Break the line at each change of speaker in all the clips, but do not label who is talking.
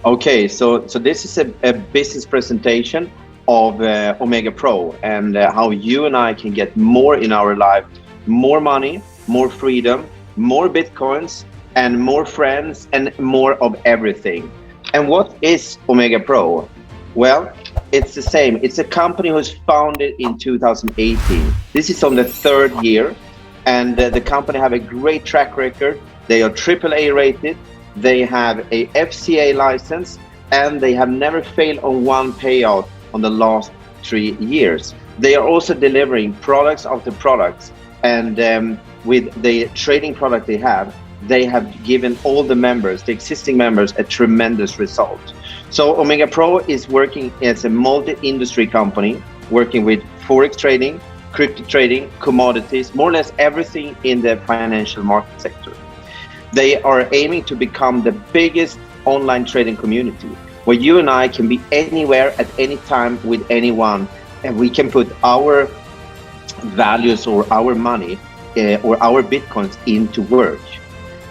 Okay, so this is a business presentation of Omegapro and how you and I can get more in our life, more money, more freedom, more bitcoins, and more friends, and more of everything. And what is Omegapro? Well, it's the same. It's a company who's founded in 2018. This is on the third year, and the company have a great track record. They are AAA rated. They have a FCA license, and they have never failed on one payout on the last 3 years. They are also delivering products after products, and with the trading product they have given all the members, the existing members, a tremendous result. So Omegapro is working as a multi-industry company, working with Forex trading, crypto trading, commodities, more or less everything in the financial market sector. They are aiming to become the biggest online trading community, where you and I can be anywhere at any time with anyone, and we can put our values or our money or our bitcoins into work.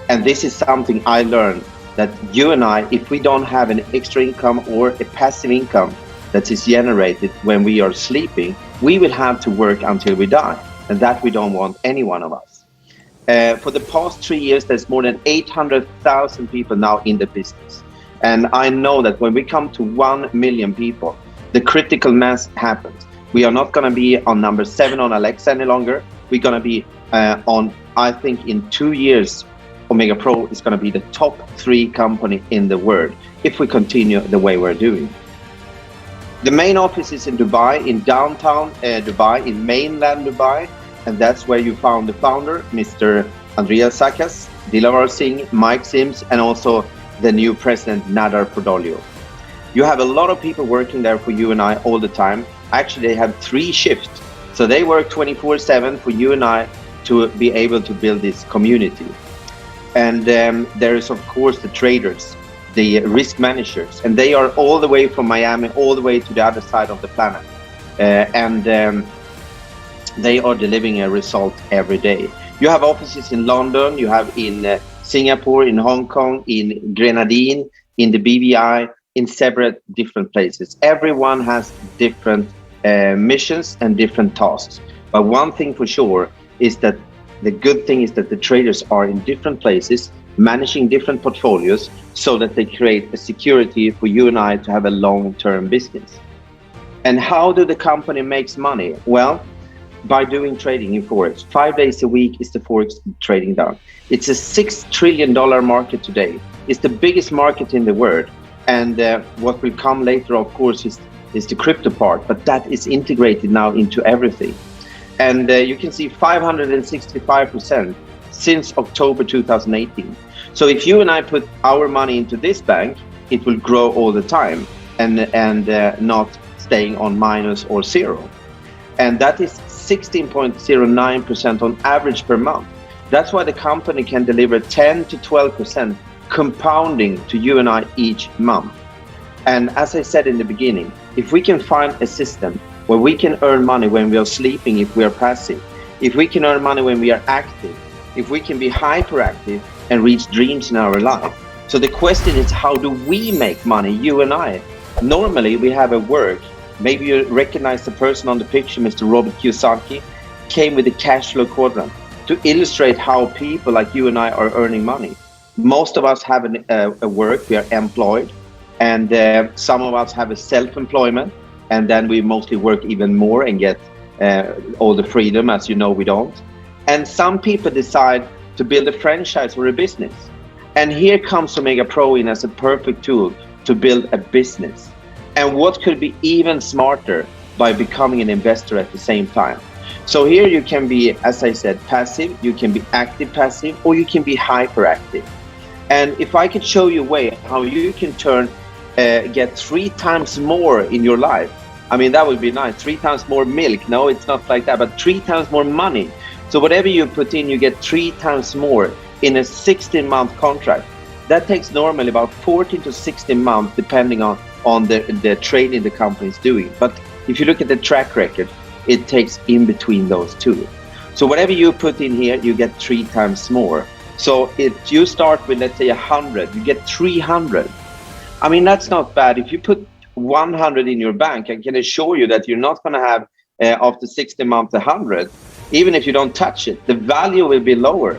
And this is something I learned, that you and I, if we don't have an extra income or a passive income that is generated when we are sleeping, we will have to work until we die, and that we don't want, any one of us. For the past 3 years, there's more than 800,000 people now in the business. And I know that when we come to 1 million people, the critical mass happens. We are not going to be on number 7 on Alexa any longer. We're going to be on, I think in 2 years, Omegapro is going to be the top 3 company in the world if we continue the way we're doing. The main office is in Dubai, in downtown Dubai, in mainland Dubai. And that's where you found the founder, Mr. Andreas Sakas, Dilavar Singh, Mike Sims, and also the new president, Nadar Podolio. You have a lot of people working there for you and I all the time. Actually, they have 3 shifts. So they work 24/7 for you and I to be able to build this community. And there is, of course, the traders, the risk managers, and they are all the way from Miami, all the way to the other side of the planet. They are delivering a result every day. You have offices in London, you have in Singapore, in Hong Kong, in Grenadine, in the BVI, in several different places. Everyone has different missions and different tasks. But one thing for sure is that the good thing is that the traders are in different places, managing different portfolios, so that they create a security for you and I to have a long-term business. And how do the company makes money? Well, by doing trading in Forex. 5 days a week is the Forex trading done. It's a $6 trillion market today. It's the biggest market in the world. And what will come later, of course, is the crypto part, but that is integrated now into everything. And you can see 565% since October 2018. So if you and I put our money into this bank, it will grow all the time and not staying on minus or zero. And that is 16.09% on average per month. That's why the company can deliver 10 to 12% compounding to you and I each month. And as I said in the beginning, if we can find a system where we can earn money when we are sleeping, if we are passive, if we can earn money when we are active, if we can be hyperactive and reach dreams in our life. So the question is, how do we make money, you and I? Normally we have a work. Maybe you recognize the person on the picture, Mr. Robert Kiyosaki, came with the cash flow quadrant to illustrate how people like you and I are earning money. Most of us have a work, we are employed, and some of us have a self-employment, and then we mostly work even more and get all the freedom, as you know we don't. And some people decide to build a franchise or a business. And here comes Omegapro in as a perfect tool to build a business. And what could be even smarter by becoming an investor at the same time? So here you can be, as I said, passive, you can be active passive, or you can be hyperactive. And if I could show you a way how you can get 3 times more in your life, I mean, that would be nice. 3 times more milk. No, it's not like that, but 3 times more money. So whatever you put in, you get 3 times more in a 16-month contract. That takes normally about 14 to 16 months, depending on the trading the company is doing. But if you look at the track record, it takes in between those two. So whatever you put in here, you get 3 times more. So if you start with, let's say, 100, you get 300. I mean, that's not bad. If you put 100 in your bank, I can assure you that you're not going to have after 60 months 100. Even if you don't touch it, the value will be lower.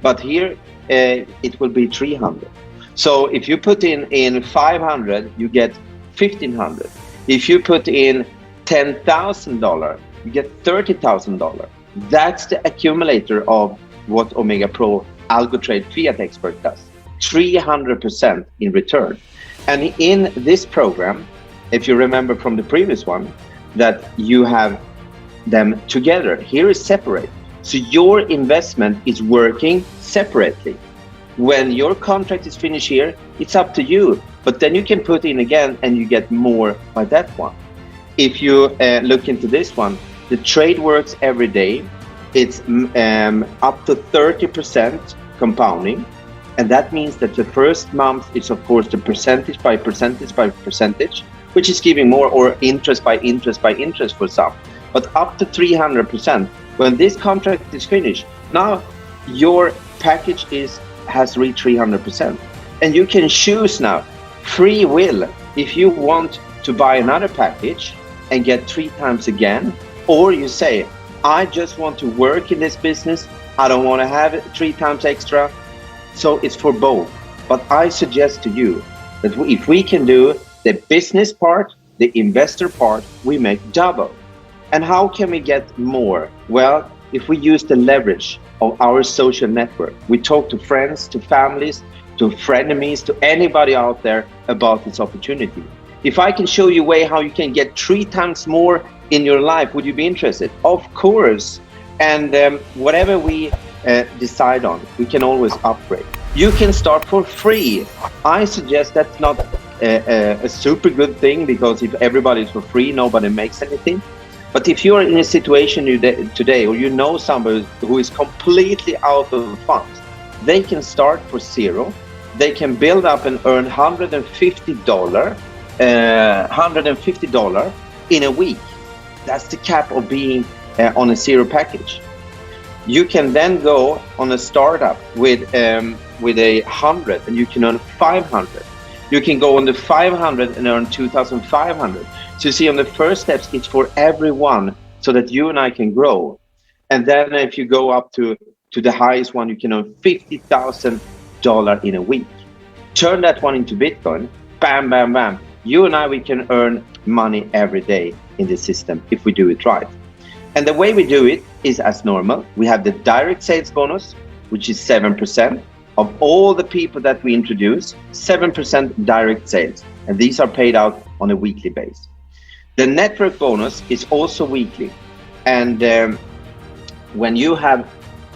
But here it will be 300. So if you put in 500, you get 1,500. If you put in $10,000, you get $30,000. That's the accumulator of what Omegapro AlgoTrade Fiat Expert does. 300% in return. And in this program, if you remember from the previous one, that you have them together. Here is separate. So your investment is working separately. When your contract is finished here, it's up to you. But then you can put in again and you get more by that one. If you look into this one, the trade works every day. It's up to 30% compounding. And that means that the first month is, of course, the percentage by percentage by percentage, which is giving more, or interest by interest by interest for some. But up to 300%. When this contract is finished, now your package has reached 300%. And you can choose now, free will, if you want to buy another package and get 3 times again, or you say, I just want to work in this business, I don't want to have it 3 times extra. So it's for both. But I suggest to you that if we can do the business part, the investor part, we make double. And how can we get more? Well, if we use the leverage of our social network, we talk to friends, to families, to frenemies, to anybody out there about this opportunity. If I can show you a way how you can get 3 times more in your life, would you be interested? Of course. And whatever we decide on, we can always upgrade. You can start for free. I suggest that's not a super good thing, because if everybody's for free, nobody makes anything. But if you're in a situation today, or you know somebody who is completely out of funds, they can start for zero. They can build up and earn $150 in a week. That's the cap of being on a zero package. You can then go on a startup with 100 and you can earn 500. You can go on the 500 and earn 2,500. So you see, on the first steps, it's for everyone, so that you and I can grow. And then if you go up to the highest one, you can earn $50,000 in a week. Turn that one into Bitcoin, bam, bam, bam. You and I, we can earn money every day in the system if we do it right. And the way we do it is as normal. We have the direct sales bonus, which is 7%. Of all the people that we introduce, 7% direct sales. And these are paid out on a weekly basis. The network bonus is also weekly. And when you have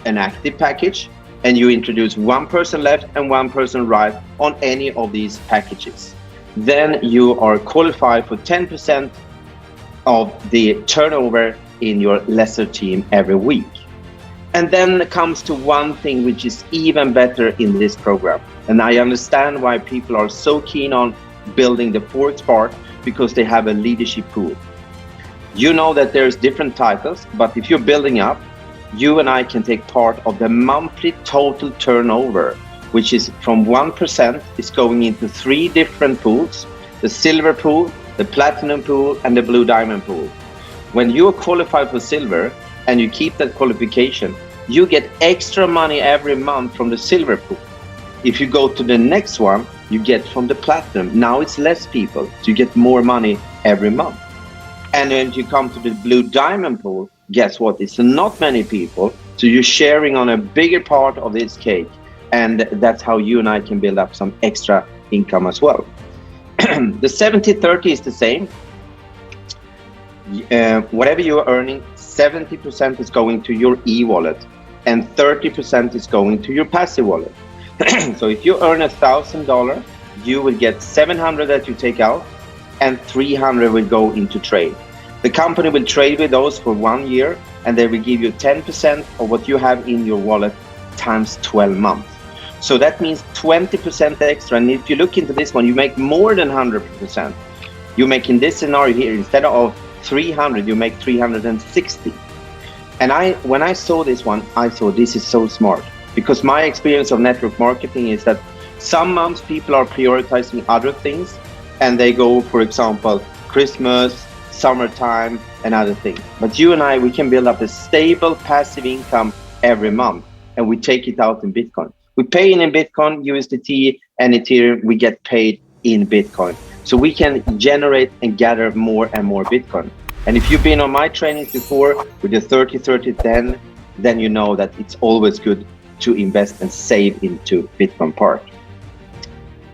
an active package and you introduce 1 person left and 1 person right on any of these packages, then you are qualified for 10% of the turnover in your lesser team every week. And then it comes to one thing which is even better in this program. And I understand why people are so keen on building the Forex part, because they have a leadership pool. You know that there's different titles, but if you're building up, you and I can take part of the monthly total turnover, which is from 1%, is going into 3 different pools: the silver pool, the platinum pool, and the blue diamond pool. When you're qualified for silver and you keep that qualification, you get extra money every month from the silver pool. If you go to the next one, you get from the platinum. Now it's less people, so you get more money every month. And when you come to the blue diamond pool, guess what? It's not many people, so you're sharing on a bigger part of this cake. And that's how you and I can build up some extra income as well. The 70-30 is the same. Whatever you're earning, 70% is going to your e-wallet and 30% is going to your passive wallet. So if you earn $1,000, you will get 700 that you take out and 300 will go into trade. The company will trade with those for 1 year and they will give you 10% of what you have in your wallet times 12 months. So that means 20% extra. And if you look into this one, you make more than 100%. You make, in this scenario here, instead of 300, you make 360. And when I saw this one, I thought this is so smart, because my experience of network marketing is that Some months people are prioritizing other things and they go, for example, Christmas, summertime, and other things. But you and I, we can build up a stable passive income every month, and we take it out in Bitcoin. We pay in Bitcoin, USDT, and Ethereum. We get paid in Bitcoin. So we can generate and gather more and more Bitcoin. And if you've been on my trainings before with the 30-30-10, then you know that it's always good to invest and save into Bitcoin Park.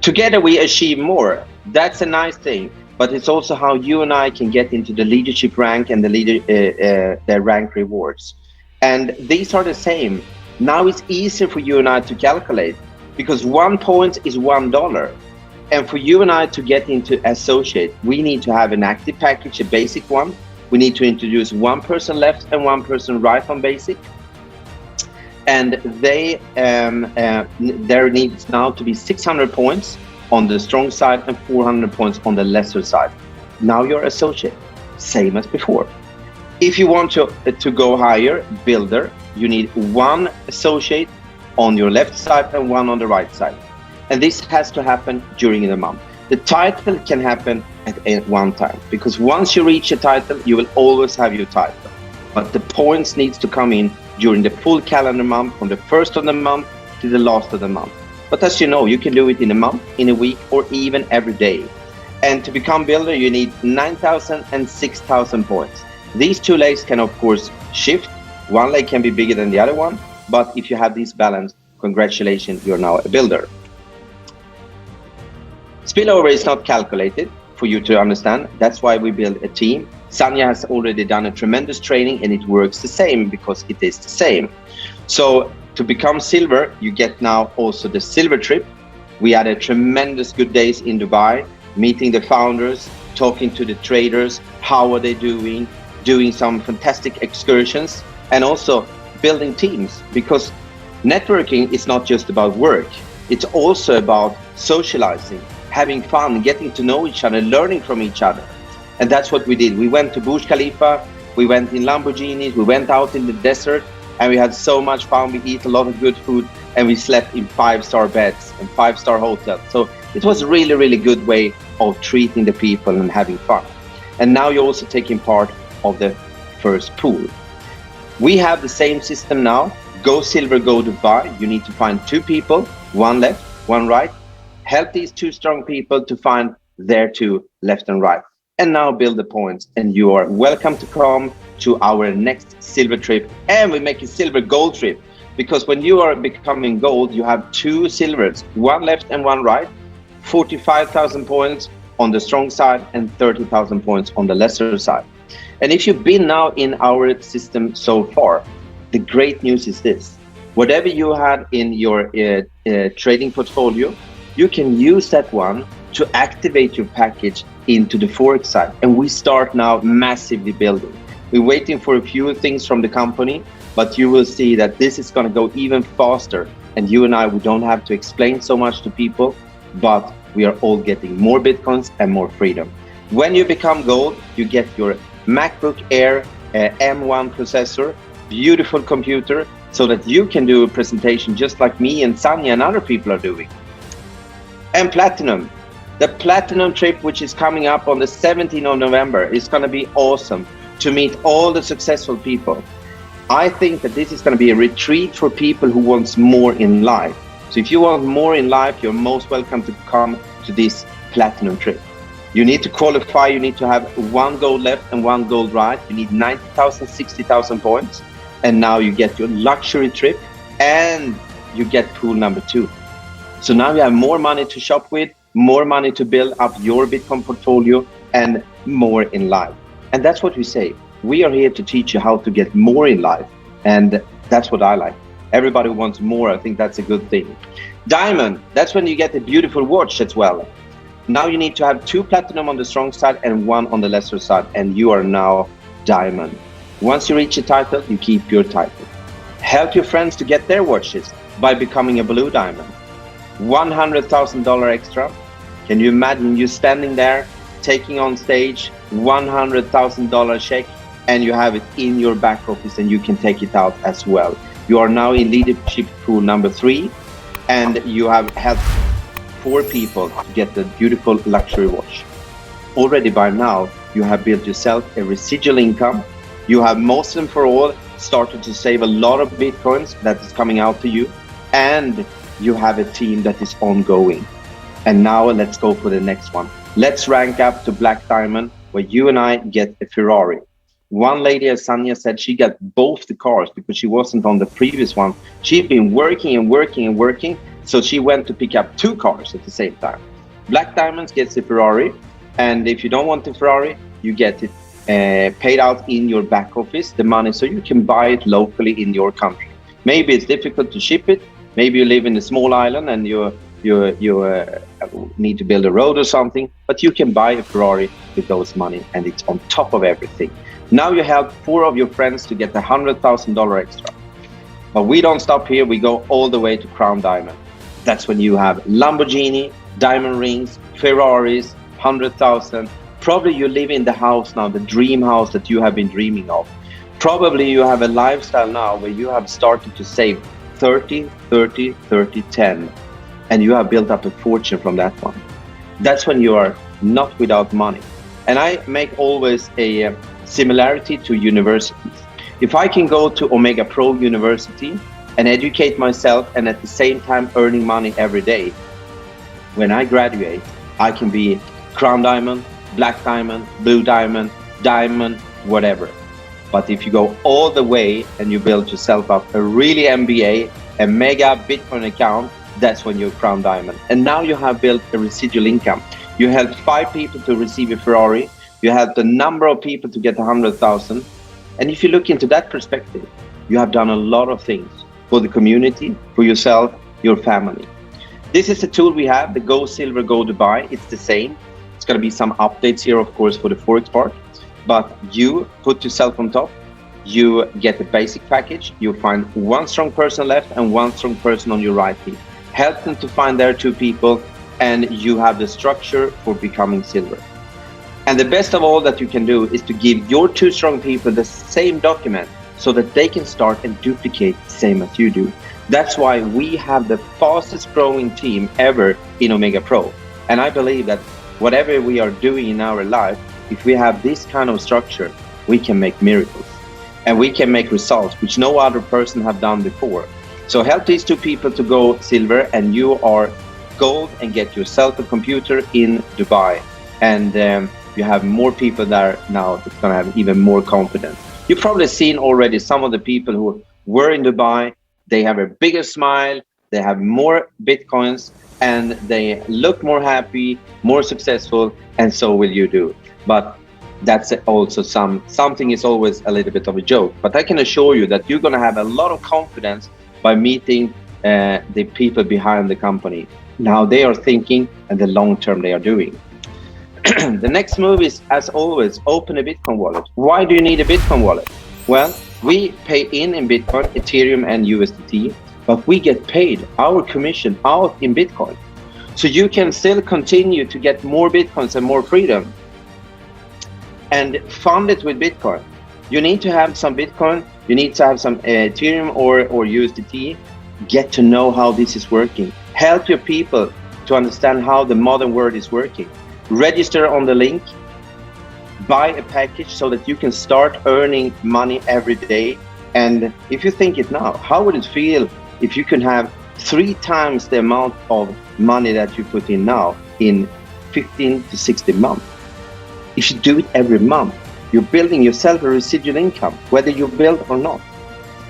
Together we achieve more. That's a nice thing, but it's also how you and I can get into the leadership rank and the rank rewards. And these are the same. Now it's easier for you and I to calculate because 1 point is $1. And for you and I to get into associate, we need to have an active package, a basic one. We need to introduce one person left and one person right on basic. And they there needs now to be 600 points on the strong side and 400 points on the lesser side. Now you're associate, same as before. If you want to go higher, builder, you need one associate on your left side and one on the right side. And this has to happen during the month. The title can happen at one time, because once you reach a title, you will always have your title. But the points needs to come in during the full calendar month, from the first of the month to the last of the month. But as you know, you can do it in a month, in a week, or even every day. And to become builder, you need 9,000 and 6,000 points. These two legs can, of course, shift. One leg can be bigger than the other one, but if you have this balance, congratulations, you're now a builder. Spillover is not calculated for you to understand. That's why we build a team. Sanja has already done a tremendous training and it works the same because it is the same. So to become silver, you get now also the silver trip. We had a tremendous good days in Dubai, meeting the founders, talking to the traders, how are they doing some fantastic excursions, and also building teams, because networking is not just about work. It's also about socializing, having fun, getting to know each other, learning from each other. And that's what we did. We went to Burj Khalifa, we went in Lamborghinis, we went out in the desert, and we had so much fun. We eat a lot of good food, and we slept in 5-star beds and 5-star hotels. So it was a really, really good way of treating the people and having fun. And now you're also taking part of the first pool. We have the same system now. Go silver, go Dubai. You need to find 2 people, one left, one right. Help these 2 strong people to find their 2 left and right. And now build the points. And you are welcome to come to our next silver trip. And we make a silver gold trip. Because when you are becoming gold, you have 2 silvers, one left and one right, 45,000 points on the strong side and 30,000 points on the lesser side. And if you've been now in our system so far, the great news is this: whatever you had in your trading portfolio, you can use that one to activate your package into the Forex side. And we start now massively building. We're waiting for a few things from the company, but you will see that this is going to go even faster. And you and I, we don't have to explain so much to people, but we are all getting more Bitcoins and more freedom. When you become gold, you get your MacBook Air M1 processor, beautiful computer, so that you can do a presentation just like me and Sanja and other people are doing. And platinum. The platinum trip, which is coming up on the 17th of November, is going to be awesome to meet all the successful people. I think that this is going to be a retreat for people who want more in life. So if you want more in life, you're most welcome to come to this platinum trip. You need to qualify. You need to have 1 gold left and 1 gold right. You need 90,000, 60,000 points. And now you get your luxury trip and you get pool number 2. So now you have more money to shop with, more money to build up your Bitcoin portfolio, and more in life. And that's what we say. We are here to teach you how to get more in life. And that's what I like. Everybody wants more. I think that's a good thing. Diamond, that's when you get a beautiful watch as well. Now you need to have 2 platinum on the strong side and 1 on the lesser side, and you are now diamond. Once you reach a title, you keep your title. Help your friends to get their watches by becoming a blue diamond. $100,000 extra. Can you imagine you standing there, taking on stage, $100,000 check, and you have it in your back office and you can take it out as well. You are now in leadership pool number 3, and you have helped 4 people to get the beautiful luxury watch. Already by now, you have built yourself a residual income. You have most and for all started to save a lot of Bitcoins that is coming out to you. And you have a team that is ongoing. And now let's go for the next one. Let's rank up to Black Diamond, where you and I get a Ferrari. One lady, as Sanya said, she got both the cars because she wasn't on the previous one. She'd been working and working and working, so she went to pick up 2 cars at the same time. Black Diamonds gets the Ferrari, and if you don't want the Ferrari, you get it paid out in your back office, the money, so you can buy it locally in your country. Maybe it's difficult to ship it. Maybe you live in a small island and you need to build a road or something, but you can buy a Ferrari with those money, and it's on top of everything. Now you help 4 of your friends to get $100,000 extra. But we don't stop here. We go all the way to Crown Diamond. That's when you have Lamborghini, diamond rings, Ferraris, 100,000. Probably you live in the house now, the dream house that you have been dreaming of. Probably you have a lifestyle now where you have started to save 30, 30, 30, 10. And you have built up a fortune from that one. That's when you are not without money. And I make always a similarity to universities. If I can go to Omegapro University and educate myself and at the same time earning money every day, when I graduate, I can be Crown Diamond, Black Diamond, Blue Diamond, Diamond, whatever. But if you go all the way and you build yourself up a really MBA, a mega Bitcoin account, that's when you're Crown Diamond. And now you have built a residual income. You helped 5 people to receive a Ferrari. You helped a number of people to get 100,000. And if you look into that perspective, you have done a lot of things for the community, for yourself, your family. This is the tool we have, the Go Silver, Go Dubai. It's the same. It's going to be some updates here, of course, for the Forex part. But you put yourself on top. You get the basic package. You find 1 strong person left and 1 strong person on your right team. Help them to find their 2 people, and you have the structure for becoming silver. And the best of all that you can do is to give your 2 strong people the same document so that they can start and duplicate the same as you do. That's why we have the fastest growing team ever in Omegapro. And I believe that whatever we are doing in our life, if we have this kind of structure, we can make miracles. And we can make results which no other person have done before. So help these 2 people to go silver, and you are gold, and get yourself a computer in Dubai. And you have more people there now that's going to have even more confidence. You've probably seen already some of the people who were in Dubai. They have a bigger smile, they have more Bitcoins, and they look more happy, more successful, and so will you do. But that's also something is always a little bit of a joke. But I can assure you that you're going to have a lot of confidence by meeting the people behind the company. Now they are thinking, and the long term they are doing. The next move is, as always, open a Bitcoin wallet. Why do you need a Bitcoin wallet? Well, we pay in Bitcoin, Ethereum, and USDT, but we get paid our commission out in Bitcoin. So you can still continue to get more Bitcoins and more freedom and fund it with Bitcoin. You need to have some Bitcoin, you need to have some Ethereum or USDT. Get to know how this is working. Help your people to understand how the modern world is working. Register on the link, buy a package so that you can start earning money every day. And if you think it now, how would it feel if you can have 3 times the amount of money that you put in now in 15 to 16 months? If you do it every month, you're building yourself a residual income, whether you build or not.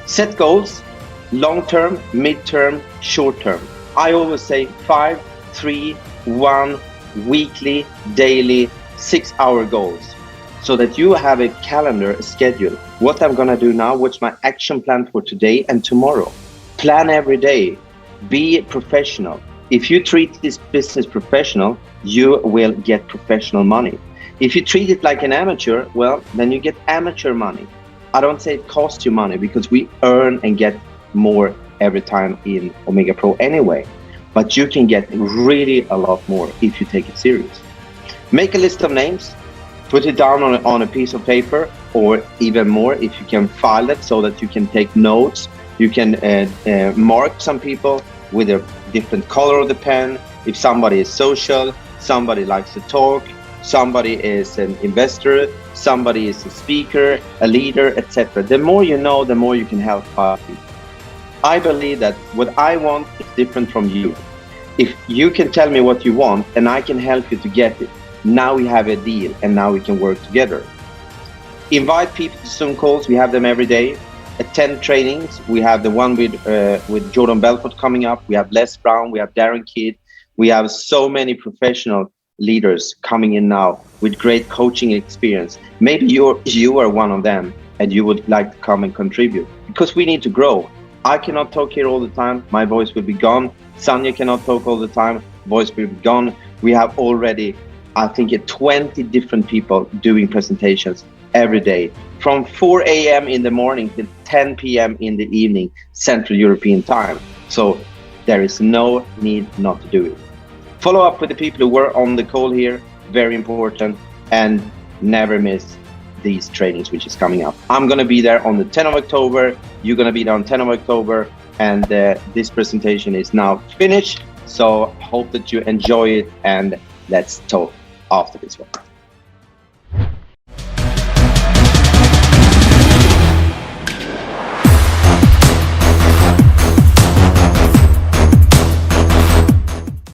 Set goals, long-term, mid-term, short-term. I always say 5, 3, 1, weekly, daily, 6-hour goals, so that you have a calendar, a schedule. What I'm gonna do now, what's my action plan for today and tomorrow. Plan every day, be professional. If you treat this business professional, you will get professional money. If you treat it like an amateur, well, then you get amateur money. I don't say it costs you money, because we earn and get more every time in Omegapro anyway. But you can get really a lot more if you take it serious. Make a list of names, put it down on a piece of paper, or even more if you can file it so that you can take notes. You can mark some people with a different color of the pen, If somebody is social, somebody likes to talk, somebody is an investor, somebody is a speaker, a leader, etc. The more you know, the more you can help people. I believe that what I want is different from you. If you can tell me what you want and I can help you to get it, now we have a deal and now we can work together. Invite people to Zoom calls. We have them every day. Attend trainings. We have the one with Jordan Belfort coming up. We have Les Brown. We have Darren Kidd. We have so many professional leaders coming in now with great coaching experience. Maybe you are one of them and you would like to come and contribute, because we need to grow. I cannot talk here all the time. My voice will be gone. Sanya cannot talk all the time. Voice will be gone. We have already, I think, 20 different people doing presentations every day from 4 a.m. in the morning till 10 p.m. in the evening, Central European time. So there is no need not to do it. Follow up with the people who were on the call here, very important, and never miss these trainings which is coming up. I'm going to be there on the 10th of October. You're going to be there on 10th of October, and this presentation is now finished. So hope that you enjoy it, and let's talk after this one.